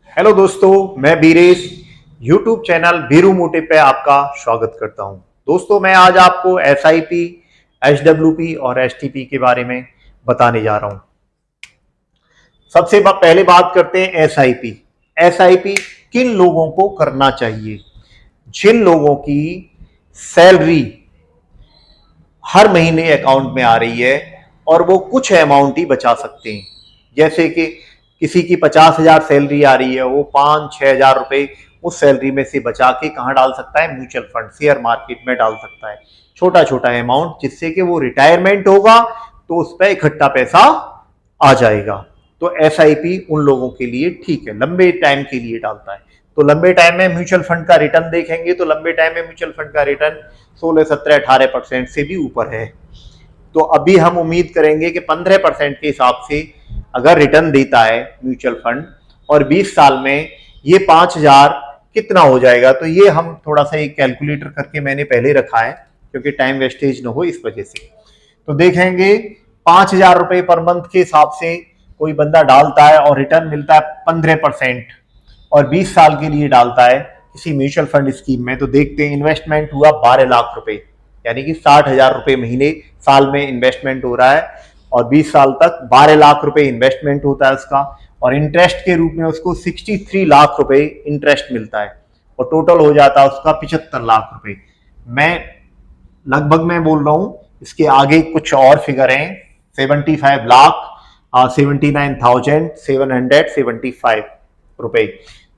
Hello दोस्तों, मैं Biresh YouTube channel Biru motive पे आपका स्वागत करता हूं। दोस्तों, मैं आज आपको एसआईपी, एचडब्ल्यूपी और एसटीपी के बारे में बताने जा रहा हूं। सबसे पहले बात करते हैं एसआईपी। एसआईपी किन लोगों को करना चाहिए? जिन लोगों की सैलरी हर महीने अकाउंट में आ रही है और वो कुछ अमाउंट ही बचा सकते हैं। जैसे कि किसी की 50,000 सैलरी आ रही है, वो 5-6 हजार रुपए उस सैलरी में से बचा के कहाँ डाल सकता है? म्यूचुअल फंड, शेयर मार्केट में डाल सकता है। छोटा छोटा अमाउंट, जिससे कि वो रिटायरमेंट होगा तो उस पर इकट्ठा पैसा आ जाएगा। तो एसआईपी उन लोगों के लिए ठीक है, लंबे टाइम के लिए डालता है। तो लंबे टाइम में म्यूचुअल फंड का रिटर्न देखेंगे तो लंबे टाइम में म्यूचुअल फंड का रिटर्न 16, 17, 18% से भी ऊपर है। तो अभी हम उम्मीद करेंगे कि 15% के हिसाब से अगर रिटर्न देता है म्यूचुअल फंड और 20 साल में ये 5,000 कितना हो जाएगा? तो ये हम थोड़ा सा एक कैलकुलेटर करके मैंने पहले रखा है, क्योंकि टाइम वेस्टेज ना हो इस वजह से। तो देखेंगे 5,000 रुपए पर मंथ के हिसाब से कोई बंदा डालता है और रिटर्न मिलता है 15% और 20 साल के लिए डालता है किसी म्यूचुअल फंड स्कीम में। तो देखते हैं, इन्वेस्टमेंट हुआ 12 लाख रुपए, यानी कि 60,000 रुपए महीने साल में इन्वेस्टमेंट हो रहा है और 20 साल तक 12 लाख रुपए इन्वेस्टमेंट होता है उसका, और इंटरेस्ट के रूप में उसको 63 लाख रुपए इंटरेस्ट मिलता है और टोटल हो जाता है उसका 75 लाख रुपए। मैं लगभग मैं बोल रहा हूं, इसके आगे कुछ और फिगर हैं। 75 लाख 79,775 रुपए,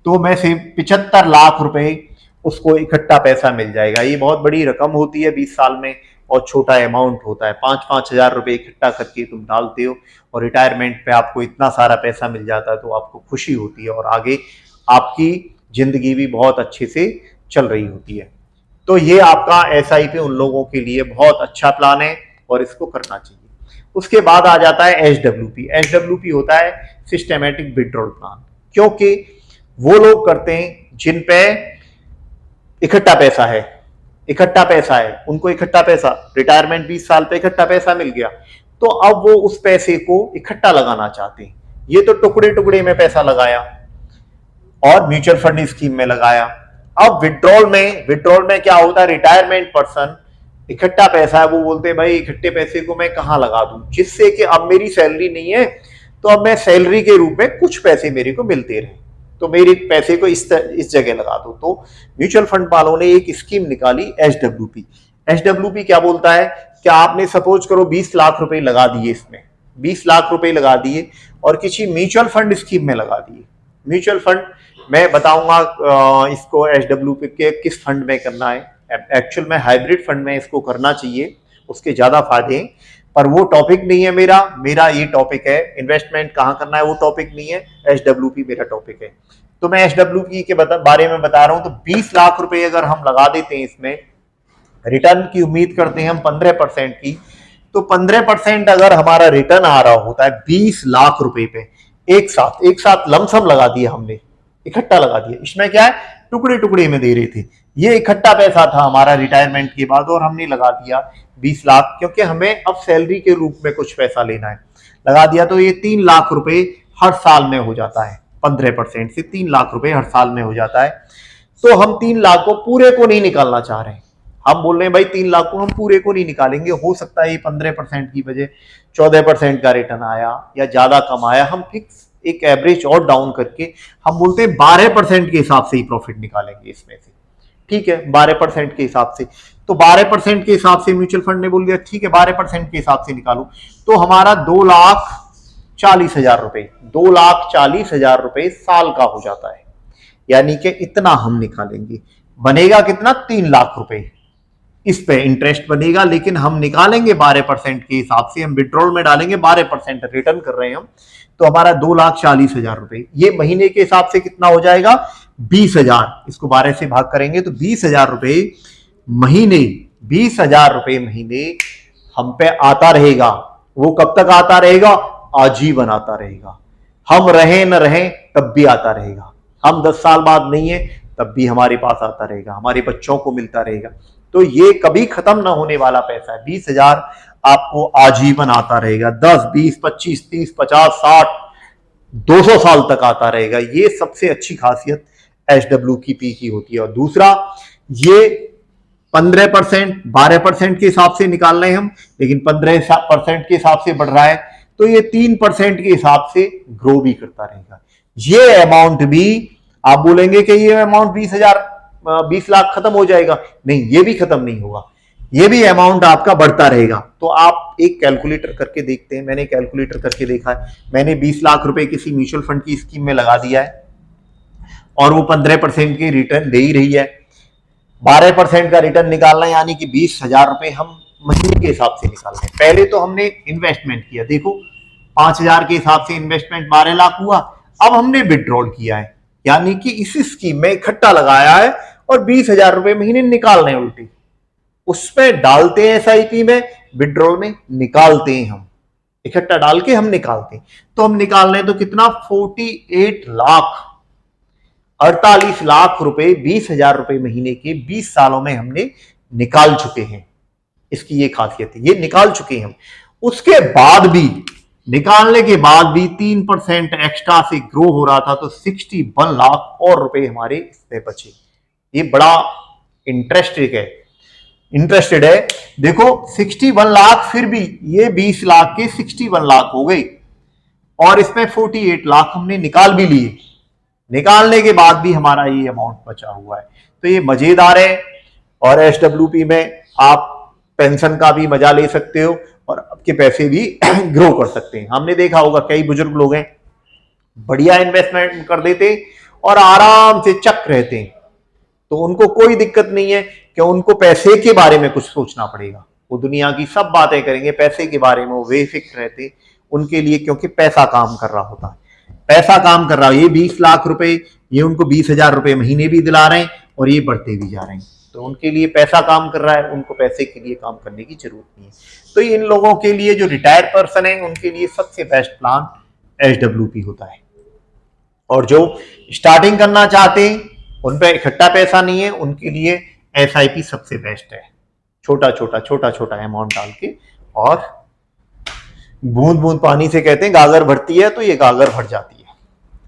तो मैं से 75 लाख रुपए उसको इकट्ठा पैसा मिल जाएगा। ये बहुत बड़ी रकम होती है 20 साल में और छोटा अमाउंट होता है। 5-5 हजार रुपए इकट्ठा करके तुम डालते हो और रिटायरमेंट पे आपको इतना सारा पैसा मिल जाता है, तो आपको खुशी होती है और आगे आपकी जिंदगी भी बहुत अच्छे से चल रही होती है। तो ये आपका एसआईपी उन लोगों के लिए बहुत अच्छा प्लान है और इसको करना चाहिए। उसके बाद आ जाता है एचडब्ल्यूपी। एचडब्ल्यूपी होता है सिस्टमैटिक विड्रॉल प्लान, क्योंकि वो लोग करते हैं जिन पे इकट्ठा पैसा है। उनको इकट्ठा पैसा, रिटायरमेंट 20 साल पे इकट्ठा पैसा मिल गया, तो अब वो उस पैसे को इकट्ठा लगाना चाहते हैं। ये तो टुकड़े टुकड़े में पैसा लगाया और म्यूचुअल फंड स्कीम में लगाया। अब विड्रॉल में क्या होता है? रिटायरमेंट पर्सन इकट्ठा पैसा है, वो बोलते हैं भाई इकट्ठे पैसे को मैं कहां लगा दूं, जिससे कि अब मेरी सैलरी नहीं है तो अब मैं सैलरी के रूप में कुछ पैसे मेरे को मिलते रहे, तो मेरे पैसे को इस जगह लगा दो। तो म्यूचुअल फंड वालों ने एक स्कीम निकाली, एचडब्ल्यूपी। एचडब्ल्यूपी क्या बोलता है कि आपने सपोज करो 20 लाख रुपए लगा दिए, इसमें 20 लाख रुपए लगा दिए और किसी म्यूचुअल फंड स्कीम में लगा दिए। म्यूचुअल फंड मैं बताऊंगा इसको एचडब्ल्यूपी के किस फंड में करना है। एक्चुअल में हाइब्रिड फंड में इसको करना चाहिए, उसके ज्यादा फायदे हैं, पर वो टॉपिक नहीं है मेरा ये टॉपिक है इन्वेस्टमेंट कहाँ करना है, वो टॉपिक नहीं है, एचडब्ल्यूपी मेरा टॉपिक है। तो मैं एचडब्ल्यूपी के बारे में बता रहा हूं। तो 20 लाख रुपए अगर हम लगा देते हैं इसमें, रिटर्न की उम्मीद करते हैं हम 15% की, तो 15% अगर हमारा रिटर्न आ रहा होता है 20 लाख रुपए पे, एक साथ लमसम लगा दिया हमने, इकट्ठा लगा दिया। इसमें क्या है, टुकड़े टुकड़े में दे रहे थे। ये इकट्ठा पैसा था हमारा रिटायरमेंट के बाद और हमने लगा दिया 20 लाख, क्योंकि हमें अब सैलरी के रूप में कुछ पैसा लेना है, लगा दिया। तो ये 3 लाख रुपए हर साल में हो जाता है, 15% से 3 लाख रुपए हर साल में हो जाता है। तो हम 3 लाख को पूरे को नहीं निकालना चाह रहे हैं। हम बोल रहे हैं भाई 3 लाख को हम पूरे को नहीं निकालेंगे, हो सकता है ये 15% की वजह 14% का रिटर्न आया या ज्यादा कम आया, हम फिक्स एक एवरेज और डाउन करके हम बोलते हैं 12% के हिसाब से ही प्रॉफिट निकालेंगे इसमें से। ठीक है, 12% के हिसाब से। तो 12% के हिसाब से म्यूचुअल फंड ने बोल दिया ठीक है 12% के हिसाब से निकालो, तो हमारा 2,40,000 रुपए, 2,40,000 रुपए साल का हो जाता है। यानी कि इतना हम निकालेंगे, बनेगा कितना? 3 लाख रुपए। इस पे इंटरेस्ट बनेगा, लेकिन हम निकालेंगे 12% के हिसाब से, हम विड्रॉल में डालेंगे 12% रिटर्न कर रहे हैं हम, तो हमारा 2,40,000 रुपए। ये महीने के हिसाब से कितना हो जाएगा? 20,000। इसको 12 से भाग करेंगे तो 20,000 रुपए महीने, 20,000 रुपए महीने हम पे आता रहेगा। वो कब तक आता रहेगा? आजीवन आता रहेगा। हम रहे न रहे तब भी आता रहेगा। हम 10 साल बाद नहीं है तब भी हमारे पास आता रहेगा, हमारे बच्चों को मिलता रहेगा। तो ये कभी खत्म ना होने वाला पैसा है। 20,000 आपको आजीवन आता रहेगा। 10, 20, 25, 30, 50, 60 200 साल तक आता रहेगा। ये सबसे अच्छी खासियत HWP की होती है। और दूसरा, ये 15% 12% के हिसाब से निकाल रहे हैं हम, लेकिन 15% के हिसाब से बढ़ रहा है, तो ये 3% के हिसाब से ग्रो भी करता रहेगा। ये अमाउंट भी आप बोलेंगे कि ये अमाउंट 20 लाख खत्म हो जाएगा, नहीं, ये भी खत्म नहीं होगा, ये भी अमाउंट आपका बढ़ता रहेगा। तो आप एक कैलकुलेटर करके देखते हैं, मैंने कैलकुलेटर करके देखा है, मैंने 20 लाख रुपए किसी म्यूचुअल फंड की स्कीम में लगा दिया है और वो 15% की रिटर्न दे ही रही है। 12% का रिटर्न निकालना है, यानी कि 20,000 रुपए हम महीने के हिसाब से निकाल रहे हैं। पहले तो हमने इन्वेस्टमेंट किया, देखो 5,000 के हिसाब से इन्वेस्टमेंट 12 लाख हुआ। अब हमने विड्रॉल किया है, यानी कि इस स्कीम में इकट्ठा लगाया है और 20,000 रुपए महीने निकाल रहे हैं उल्टी, उसमें डालते हैं SIP में, विड्रॉल में निकालते हैं हम, इकट्ठा डाल के हम निकालते हैं। तो हम निकाल रहे हैं तो कितना, 48 लाख रुपए 20,000 रुपए महीने के 20 सालों में हमने निकाल चुके हैं। इसकी ये खासियत है, ये निकाल चुके हैं हम। उसके बाद भी, निकालने के बाद भी 3% एक्स्ट्रा से ग्रो हो रहा था, तो 61 लाख और रुपए हमारे इसमें बचे। ये बड़ा इंटरेस्टेड है। देखो 61 लाख, फिर भी ये 20 लाख के 61 लाख हो गए और इसमें 48 लाख हमने निकाल भी लिए। निकालने के बाद भी हमारा ये अमाउंट बचा हुआ है, तो ये मजेदार है। और HWP में आप पेंशन का भी मजा ले सकते हो और आपके पैसे भी ग्रो कर सकते हैं। हमने देखा होगा कई बुजुर्ग लोग हैं, बढ़िया इन्वेस्टमेंट कर देते और आराम से चक रहते हैं, तो उनको कोई दिक्कत नहीं है कि उनको पैसे के बारे में कुछ सोचना पड़ेगा। वो दुनिया की सब बातें करेंगे, पैसे के बारे में वो बेफिक्र रहते उनके लिए, क्योंकि पैसा काम कर रहा होता है, पैसा काम कर रहा है। ये 20 लाख रुपए, ये उनको 20,000 रुपए महीने भी दिला रहे हैं और ये बढ़ते भी जा रहे हैं, तो उनके लिए पैसा काम कर रहा है, उनको पैसे के लिए काम करने की जरूरत नहीं है। तो इन लोगों के लिए, जो रिटायर पर्सन है, उनके लिए सबसे बेस्ट प्लान HWP होता है। और जो स्टार्टिंग करना चाहते हैं, उन पे इकट्ठा पैसा नहीं है, उनके लिए SIP सबसे बेस्ट है। छोटा छोटा अमाउंट डाल के, और बूंद बूंद पानी से कहते हैं गागर भरती है, तो ये गागर भर जाती है।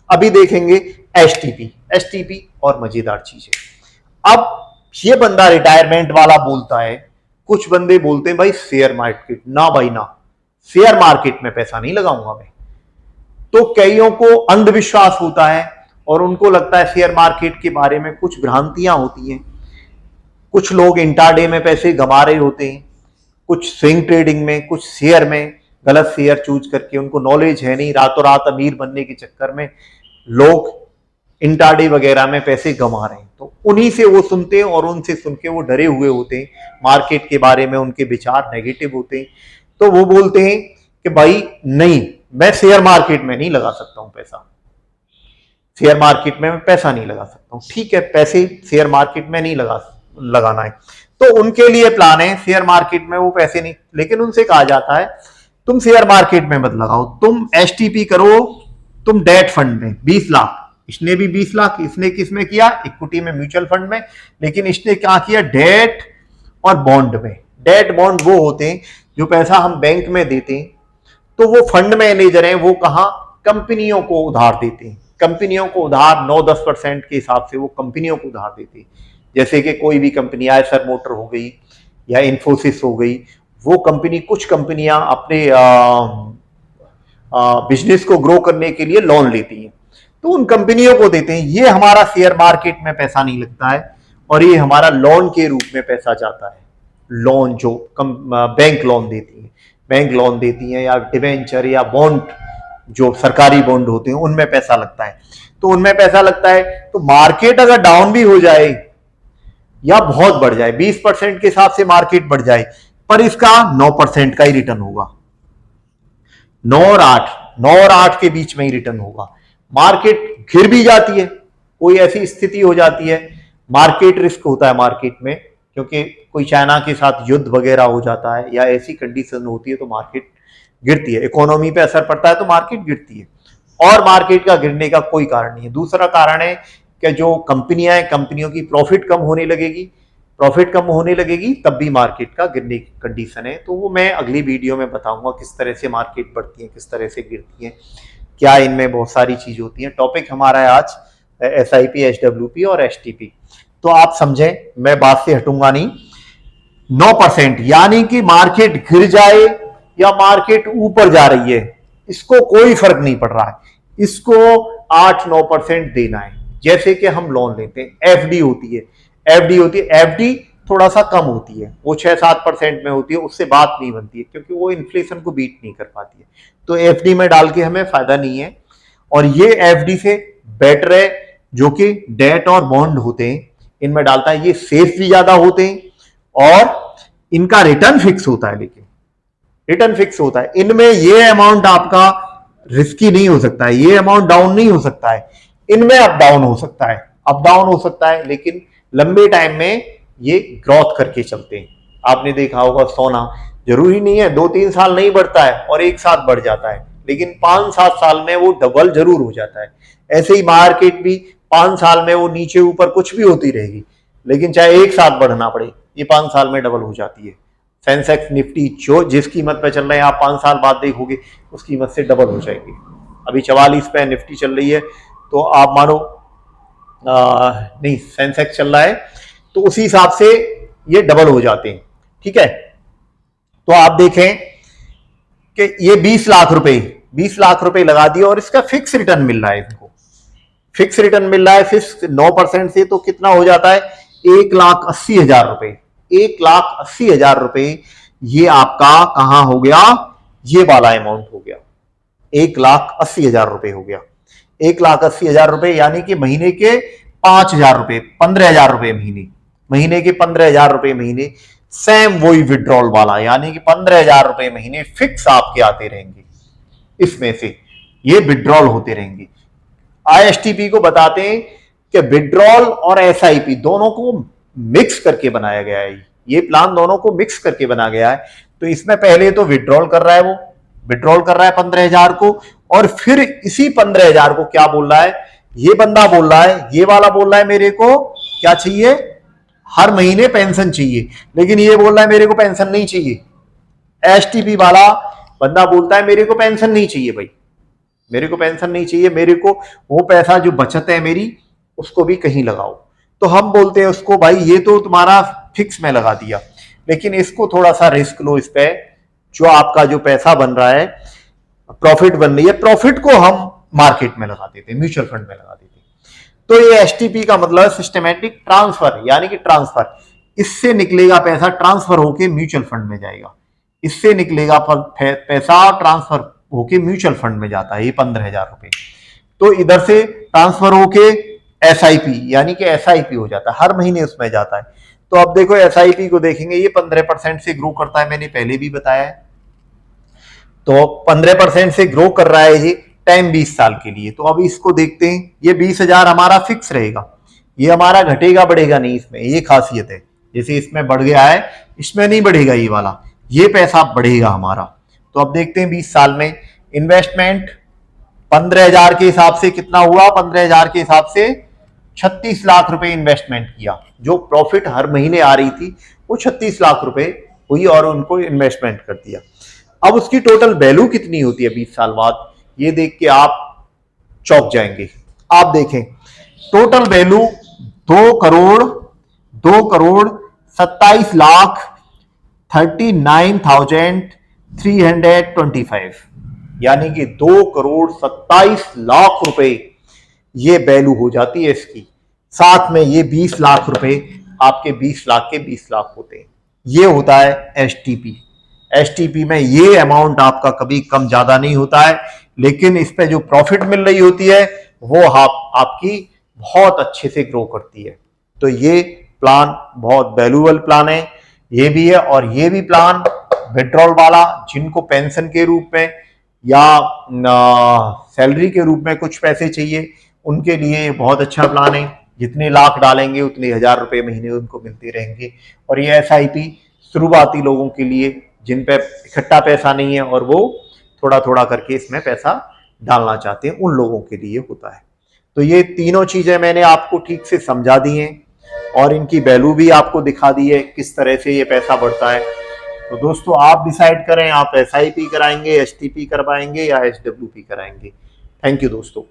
अभी देखेंगे STP और मजेदार चीज है। अब ये बंदा रिटायरमेंट वाला बोलता है, कुछ बंदे बोलते हैं भाई शेयर मार्केट, ना भाई ना, शेयर मार्केट में पैसा नहीं लगाऊंगा मैं। तो कईयों को अंधविश्वास होता है और उनको लगता है शेयर मार्केट के बारे में कुछ भ्रांतियां होती हैं। कुछ लोग इंट्राडे में पैसे गंवा रहे होते हैं, कुछ स्विंग ट्रेडिंग में, कुछ शेयर में गलत शेयर चूज करके, उनको नॉलेज है नहीं, रातों रात अमीर बनने के चक्कर में लोग इंट्राडे वगैरह में पैसे गंवा रहे हैं। तो उन्हीं से वो सुनते हैं और उनसे सुन के वो डरे हुए होते हैं, मार्केट के बारे में उनके विचार नेगेटिव होते हैं। तो वो बोलते हैं कि भाई नहीं, मैं शेयर मार्केट में नहीं लगा सकता हूं पैसा, शेयर मार्केट में मैं पैसा नहीं लगा सकता हूं। ठीक है, पैसे शेयर मार्केट में नहीं लगाना है, तो उनके लिए प्लान है शेयर मार्केट में वो पैसे नहीं, लेकिन उनसे कहा जाता है तुम शेयर मार्केट में मत लगाओ, तुम STP करो, तुम डेट फंड में 20 लाख, इसने भी 20 लाख, इसने किसमें किया, इक्विटी में, म्यूचुअल फंड में, लेकिन इसने क्या किया, डेट और बॉन्ड में। डेट बॉन्ड वो होते हैं जो पैसा हम बैंक में देते हैं, तो वो फंड मैनेजर हैं, वो कहां, कंपनियों को उधार देते हैं। कंपनियों को उधार 9-10% के हिसाब से वो कंपनियों को उधार देते हैं। जैसे कि कोई भी कंपनी, आयसर मोटर हो गई या इन्फोसिस हो गई, वो कंपनी, कुछ कंपनियां अपने बिजनेस को ग्रो करने के लिए लोन लेती हैं, तो उन कंपनियों को देते हैं। ये हमारा शेयर मार्केट में पैसा नहीं लगता है और ये हमारा लोन के रूप में पैसा जाता है। लोन जो बैंक लोन देती हैं या डिवेंचर या बॉन्ड, जो सरकारी बॉन्ड होते हैं, उनमें पैसा लगता है। तो उनमें पैसा लगता है, तो मार्केट अगर डाउन भी हो जाए या बहुत बढ़ जाए, 20% के हिसाब से मार्केट बढ़ जाए, पर इसका 9% का ही रिटर्न होगा। 9 और 8 के बीच में ही रिटर्न होगा। मार्केट गिर भी जाती है, कोई ऐसी स्थिति हो जाती है, मार्केट रिस्क होता है मार्केट में, क्योंकि कोई चाइना के साथ युद्ध वगैरह हो जाता है या ऐसी कंडीशन होती है, तो मार्केट गिरती है, इकोनॉमी पे असर पड़ता है तो मार्केट गिरती है। और मार्केट का गिरने का कोई कारण नहीं है। दूसरा कारण है कि जो कंपनियां हैं, कंपनियों की प्रॉफिट कम होने लगेगी, तब भी मार्केट का गिरने की कंडीशन है। तो वो मैं अगली वीडियो में बताऊंगा किस तरह से मार्केट बढ़ती है, किस तरह से गिरती है। क्या इनमें बहुत सारी चीज होती है। टॉपिक हमारा है आज SIP, SWP और STP। तो आप समझें, मैं बात से हटूंगा नहीं। 9% यानी कि मार्केट गिर जाए या मार्केट ऊपर जा रही है, इसको कोई फर्क नहीं पड़ रहा है, इसको 8-9% देना है। जैसे कि हम लोन लेते हैं, FD होती है, FD थोड़ा सा कम होती है, वो 6-7% में होती है, उससे बात नहीं बनती है क्योंकि वो इन्फ्लेशन को बीट नहीं कर पाती है। तो FD में डाल के हमें फायदा नहीं है। और ये FD से बेटर है जो कि डेट और बॉन्ड होते हैं, इनमें डालता है, ये सेफ भी ज्यादा होते हैं और इनका रिटर्न फिक्स होता है। लेकिन रिटर्न फिक्स होता है, इनमें ये अमाउंट आपका रिस्की नहीं हो सकता है, ये अमाउंट डाउन नहीं हो सकता है, इनमें अप डाउन हो सकता है, अप डाउन हो सकता है, लेकिन लंबे टाइम में ये ग्रोथ करके चलते हैं। आपने देखा होगा सोना जरूरी नहीं है 2-3 साल नहीं बढ़ता है और एक साथ बढ़ जाता है, लेकिन 5-7 साल में वो डबल जरूर हो जाता है। ऐसे ही मार्केट भी 5 साल में वो नीचे ऊपर कुछ भी होती रहेगी, लेकिन चाहे एक साथ बढ़ना पड़े, ये 5 साल में डबल हो जाती है। सेंसेक्स निफ्टी जो जिस कीमत पे चल रहे हैं, आप 5 साल बाद देखोगे उस कीमत से डबल हो जाएगी। अभी 44 पे निफ्टी चल रही है, तो आप मानो नहीं, सेंसेक्स चल रहा है, तो उसी हिसाब से ये डबल हो जाते हैं। ठीक है, तो आप देखें कि ये 20 लाख रुपए लगा दिए और इसका फिक्स रिटर्न मिल रहा है, इनको फिक्स रिटर्न मिल रहा है फिक्स 9% से, तो कितना हो जाता है 1,80,000 रुपए। 1,80,000 रुपए ये आपका कहां हो गया, ये वाला अमाउंट हो गया, 1,80,000 रुपए हो गया। 1,80,000 रुपए यानी कि महीने के 5,000 रुपए, 15,000 रुपए महीने के 15,000 रुपए महीने। सेम वही विड्रॉल वाला, यानी कि 15,000 रुपए महीने फिक्स आपके आते रहेंगे, इसमें से ये विड्रॉल होते रहेंगे। ISTP को बताते हैं कि विड्रॉल और SIP दोनों को मिक्स करके बनाया गया है, ये प्लान दोनों को मिक्स करके बनाया गया है। तो इसमें पहले तो विड्रॉल कर रहा है, वो विड्रॉल कर रहा है 15,000 को, और फिर इसी 15,000 को क्या बोल रहा है, ये बंदा बोल रहा है, ये वाला बोल रहा है मेरे को क्या चाहिए, हर महीने पेंशन चाहिए, लेकिन ये बोल रहा है मेरे को पेंशन नहीं चाहिए। STP वाला बंदा बोलता है मेरे को पेंशन नहीं चाहिए भाई, मेरे को पेंशन नहीं चाहिए, मेरे को वो पैसा जो बचत है मेरी उसको भी कहीं लगाओ। तो हम बोलते हैं उसको भाई ये तो तुम्हारा फिक्स में लगा दिया, लेकिन इसको थोड़ा सा रिस्क लो, इस पे जो आपका जो पैसा बन रहा है, प्रॉफिट बन रही है, प्रॉफिट को हम मार्केट में लगा देते, म्यूचुअल फंड में लगा देते। तो ये STP का मतलब सिस्टमैटिक ट्रांसफर, यानी कि ट्रांसफर, इससे निकलेगा पैसा ट्रांसफर होके म्यूचुअल फंड में जाएगा, इससे निकलेगा पैसा ट्रांसफर होके म्यूचुअल फंड में जाता है, ये 15,000 रुपए। तो इधर से ट्रांसफर होके SIP यानी कि SIP हो जाता है, हर महीने उसमें जाता है। तो अब देखो SIP को देखेंगे, ये 15% से ग्रो करता है, मैंने पहले भी बताया है। तो 15% से ग्रो कर रहा है ये, टाइम 20 साल के लिए। तो अब इसको देखते हैं, ये 20,000 हमारा फिक्स रहेगा, ये हमारा घटेगा बढ़ेगा नहीं, इसमें ये खासियत है। जैसे इसमें बढ़ गया है, इसमें नहीं बढ़ेगा ये वाला, ये पैसा बढ़ेगा हमारा। तो अब देखते हैं 20 साल में इन्वेस्टमेंट 15,000 के हिसाब से कितना हुआ, 15,000 के हिसाब से 36 लाख रुपए इन्वेस्टमेंट किया, जो प्रॉफिट हर महीने आ रही थी वो 36 लाख रुपए हुई और उनको इन्वेस्टमेंट कर दिया। अब उसकी टोटल वैल्यू कितनी होती है 20 साल बाद, ये देख के आप चौंक जाएंगे। आप देखें टोटल वैल्यू 2,27,39,325, यानी कि 2,27,00,000 रुपए ये वैल्यू हो जाती है इसकी। साथ में ये 20 लाख रुपए आपके 20 लाख के 20 लाख होते हैं। ये होता है STP में ये अमाउंट आपका कभी कम ज्यादा नहीं होता है, लेकिन इस पे जो प्रॉफिट मिल रही होती है वो आपकी बहुत अच्छे से ग्रो करती है। तो ये प्लान बहुत वैल्यूएबल प्लान है, ये भी है। और ये भी प्लान विड्रॉल वाला, जिनको पेंशन के रूप में या सैलरी के रूप में कुछ पैसे चाहिए, उनके लिए बहुत अच्छा प्लान है। जितने लाख डालेंगे उतने 1,000 रुपए महीने उनको मिलते रहेंगे। और ये SIP शुरुआती लोगों के लिए, जिन पे इकट्ठा पैसा नहीं है और वो थोड़ा थोड़ा करके इसमें पैसा डालना चाहते हैं, उन लोगों के लिए होता है। तो ये तीनों चीजें मैंने आपको ठीक से समझा दी हैं और इनकी वैल्यू भी आपको दिखा दी है, किस तरह से ये पैसा बढ़ता है। तो दोस्तों आप डिसाइड करें, आप SIP कराएंगे, STP करवाएंगे या SWP कराएंगे। थैंक यू दोस्तों।